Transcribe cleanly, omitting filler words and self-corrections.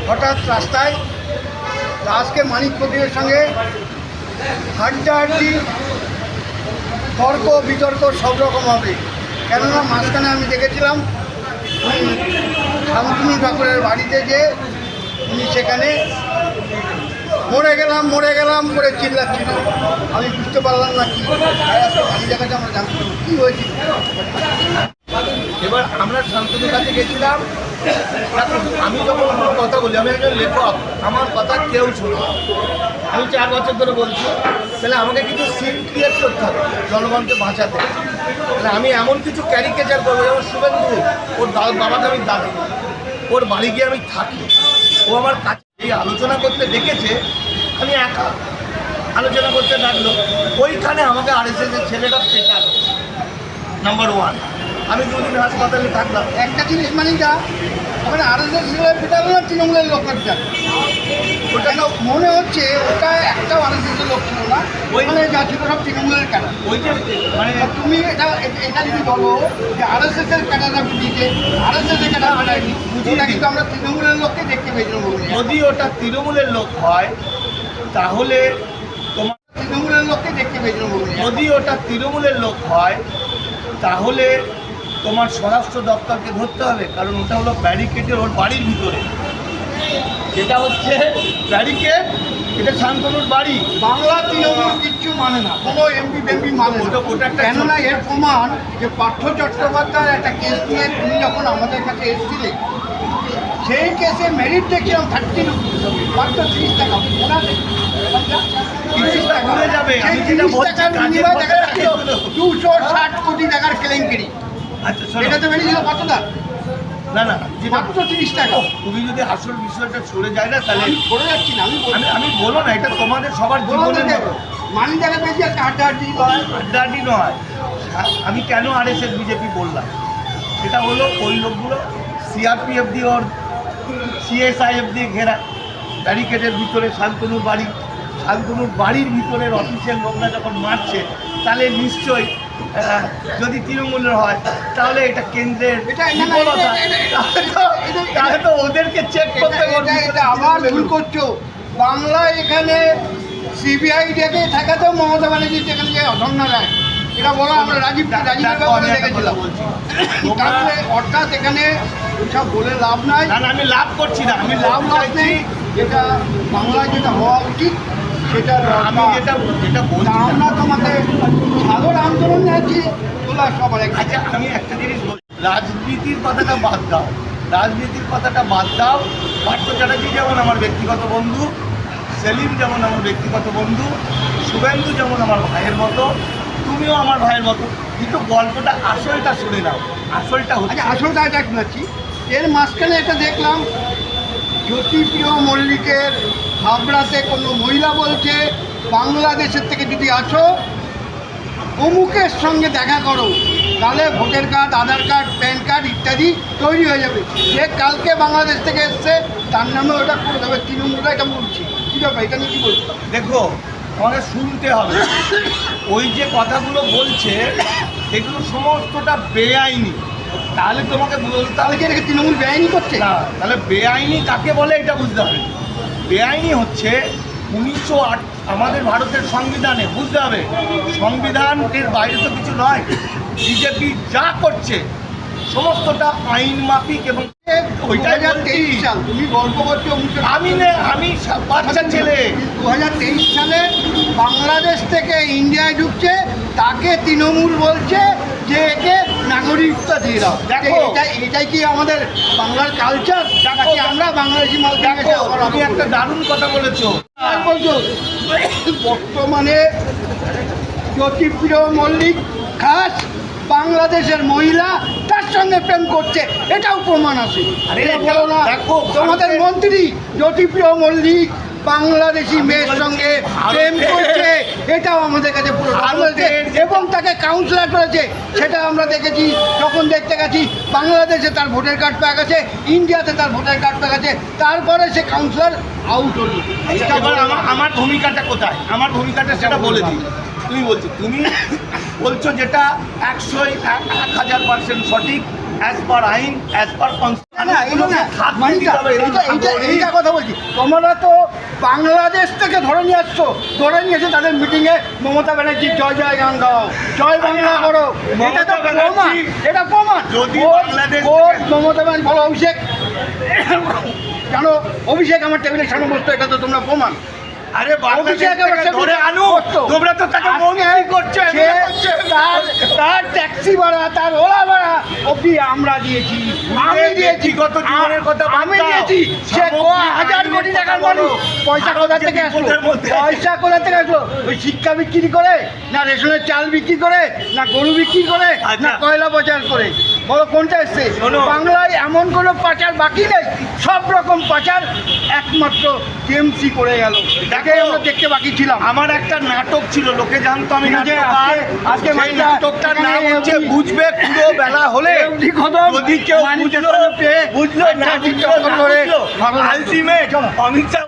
হঠাৎ রাস্তায় আজকে মানিক কবিরের সঙ্গে হাড্ডাহাড্ডি তর্ক বিতর্ক সব রকম হবে। কেননা মাঝখানে আমি দেখেছিলাম শান্তনু ঠাকুরের বাড়িতে যে উনি সেখানে মরে গেলাম করে চিল্লাচ্ছিল। আমি বুঝতে পারলাম না কি মানিকের কাছে আমরা জানতে পারবো কী হয়েছিল। এবার আমরা শান্তনুর কাছে গেছিলাম। আমি যখন কথা বলি, আমি একজন লেখক, আমার কথা কেউ শুনে। আমি 4 বছর ধরে বলছি, তাহলে আমাকে কিছু সিন ক্রিয়েট করতে হবে জনগণকে বাঁচাতে। তাহলে আমি এমন কিছু ক্যারিকেচার করবো, যেমন শুভেন্দু, ওর বাবাকে আমি দাদা, ওর বাড়ি গিয়ে আমি থাকি, ও আমার কাছে এই আলোচনা করতে ডেকেছে, আমি একা আলোচনা করতে ডাকলো। ওইখানে আমাকে আরএসএসের ছেলেটা পেটালো। নাম্বার 1, আমি 2 দিন হাসপাতালে থাকলাম। একটা জিনিস মানিকা, ওখানে আরএসএস পেটালো না তৃণমূলের লোকটা, ওটা তো মনে হচ্ছে ওটা একটাও আরএসএসের লোক ছিল না, ওইখানে যা ছিল সব তৃণমূলের ক্যাডার। ওই যে মানে তুমি এটা যদি বলো যে আরএসএসের ক্যাডাররা বুঝিয়েছে, আরএসএসের ক্যাডার বানায়নি, বুঝিটা কিন্তু আমরা তৃণমূলের লোককে দেখতে পেয়েছিলাম। যদি ওটা তৃণমূলের লোক হয় তাহলে তোমার তৃণমূলের লোককে দেখতে পেয়েছিলাম। যদি ওটা তৃণমূলের লোক হয় তাহলে তোমার স্বরাষ্ট্র দপ্তরকে ধরতে হবে, কারণ ওটা হলো ব্যারিকেডের ওর বাড়ির ভিতরে। যেটা হচ্ছে ব্যারিকেড, এটা শান্তনুর বাড়ি। বাংলা তৃণমূল কিচ্ছু মানে না, কোনো এমপি বেমপি মানে না। ওটা একটা কেননা এর প্রমাণ যে পার্থ চট্টোপাধ্যায় একটা কেস নিয়ে তুমি যখন আমাদের কাছে এসেছিলে, সেই কেসে মেরিট দেখছিলাম 30 মাত্র 30 টাকা, ওরা 30 টাকা ভুলে যাবে। আমি যেটা বলছি, কাজের কথা রাখো। 260 কোটি টাকার কেলেঙ্কারি। আচ্ছা শোনো, এটা তো বেরিয়েছিল কতটা? না না, যেটা মাত্র 30 টাকা। তুমি যদি আসল বিষয়টা সরে যায় না, তাহলে আমি করে যাচ্ছি না, আমি বলো না, এটা তোমাদের সবার জীবনের মতো। মানি টাকা পেয়েছি একটা হাড্ডাহাড্ডি আড্ডাআড্ডি নয়। আমি কেন আরএসএস বিজেপি বললাম, সেটা হলো ওই লোকগুলো সিআরপিএফ দিয়ে ওর সিএসআইএফ দিয়ে ঘেরা, ব্যারিকেডের ভিতরে শান্তনুর বাড়ির ভিতরের অফিসের লোকরা যখন মারছে, তাহলে নিশ্চয়ই যদি তৃণমূলের হয় তাহলে এটা কেন্দ্রের বিফলতা। তাহলে তো ওদেরকে চেক করতে হবে। এটা আবার ভুল করছো। বাংলা এখানে সিবিআই ডেকে থাকাতেও মমতা ব্যানার্জি এখানে যে অধর্ণা রায়, এটা বলো আমরা রাজীবের ব্যাপারে দেখেছিলাম। তাহলে অর্থাৎ এখানে সব বলে লাভ নাই। না, আমি লাভ করছি না, আমি লাভ নেই। যেটা বাংলায় যেটা হওয়া উচিত সেটা আমি যেটা বলছি, আমরা তোমাকে সাগর আন্দোলনে আছি তোলা সবার। আচ্ছা আমি একটা জিনিস বলি, রাজনীতির কথাটা বাদ দাও, রাজনীতির কথাটা বাদ দাও। পার্থ চ্যাটার্জি যেমন আমার ব্যক্তিগত বন্ধু, সেলিম যেমন আমার ব্যক্তিগত বন্ধু, শুভেন্দু যেমন আমার ভাইয়ের মতো, তুমিও আমার ভাইয়ের মতো। কিন্তু গল্পটা আসলটা শুনে নাও। আসলটা হচ্ছে, আসলটা এটা শুনেছি, এর মাঝখানে এটা দেখলাম জ্যোতিপ্রিয় মল্লিকের হাবড়াতে কোনো মহিলা বলছে বাংলাদেশের থেকে যদি আসো অমুকের সঙ্গে দেখা করো, তাহলে ভোটার কার্ড, আধার কার্ড, প্যান কার্ড ইত্যাদি তৈরি হয়ে যাবে। যে কালকে বাংলাদেশ থেকে এসছে তার নামে ওটা করে দেবে। তৃণমূলরা এটা বলছি, কী ব্যাপার, এটা নিয়ে কী বলছি? দেখো আমাকে শুনতে হবে। ওই যে কথাগুলো বলছে এগুলো সমস্তটা বেআইনি। তাহলে তোমাকে বলতে তাহলে কি এটাকে তৃণমূল বেআইনি করছে? না, তাহলে বেআইনি কাকে বলে এটা বুঝতে হবে। বেআইনি হচ্ছে 1908 আমাদের ভারতের সংবিধানে, বুঝতে হবে। সংবিধানের বাইরে তো কিছু নয়। বিজেপি যা করছে সমস্তটা আইন মাফিক। এবং ওইটা 2023 সাল, তুমি গল্প করছো আমি বাচ্চা ছেলে। 2023 সালে বাংলাদেশ থেকে ইন্ডিয়ায় ঢুকছে, তাকে তৃণমূল বলছে যে একে নাগরিকত্ব দিয়ে দাও। দেখো এটাই কি আমাদের বাংলার কালচার, নাকি আমরা বাংলাদেশি মাল? তুমি একটা দারুণ কথা বলেছো। বর্তমানে জ্যোতিপ্রিয় মল্লিক খাস বাংলাদেশের মহিলা, তার সঙ্গে প্রেম করছে, এটাও প্রমাণ আছে। দেখো তোমাদের মন্ত্রী জ্যোতিপ্রিয় মল্লিক বাংলাদেশি মেয়ের সঙ্গে প্রেম করছে, এটাও আমাদের কাছে পুরো এবং তাকে কাউন্সিলর করেছে, সেটা আমরা দেখেছি। যখন দেখতে গেছি বাংলাদেশে তার ভোটার কার্ড পাওয়া গেছে, ইন্ডিয়াতে তার ভোটার কার্ড পাওয়া গেছে, তারপরে সে কাউন্সিলর আউট হল। আমার ভূমিকাটা কোথায়? আমার ভূমিকাটা সেটা বলে দিই। তুমি বলছো যেটা 1000% সঠিক, অ্যাজ পার আইন, অ্যাজ পার না, এগুলো না, এইটা কথা বলছি, তোমরা তো বাংলাদেশ থেকে ধরে নিয়ে আসছো, ধরে নিয়ে এসে তাদের মিটিংয়ে মমতা ব্যানার্জির জয় জয় গান গাও, জয় বাংলা করো, এটা তো প্রমাণ, এটা প্রমাণ। যদি বাংলাদেশ মমতা ব্যানার্জি ভালো অভিষেক জানো, অভিষেক আমার টেবিলের সামনে বসতো, এটা তো তোমরা প্রমাণ। আরে বাংলাদেশ থেকে ধরে আনো, তোমরা তো তাকে মন্ত্রী করছো, তার ট্যাক্সি ভাড়া, তার ওলা ভাড়া অব্দি আমরা দিয়েছি, আমি দিয়েছি, কত জীবনের কথা আমি দিয়েছি। সে হাজার কোটি টাকার মানুষ, পয়সা কোথা থেকে আসলো, পয়সা কোথা থেকে আসলো? ওই শিক্ষা বিক্রি করে, না রেশনের চাল বিক্রি করে, না গরু বিক্রি করে, না কয়লা পাচার করে? বলো কোনটা এসছে? বাংলায় এমন কোনো পাচার বাকি নেই, সব রকম পাচার একমাত্র টিএমসি করে গেল, তাকে আমরা দেখতে বাকি ছিলাম। আমার একটা নাটক ছিল, লোকে জানতো আমি আজকে আজকে নাটকটার নাম হচ্ছে বুঝবে পুরো বেলা হলে, যদি কেউ বুঝলো, পেয়ে বুঝলো না বুঝলো, আলটিমেট অমিত শাহ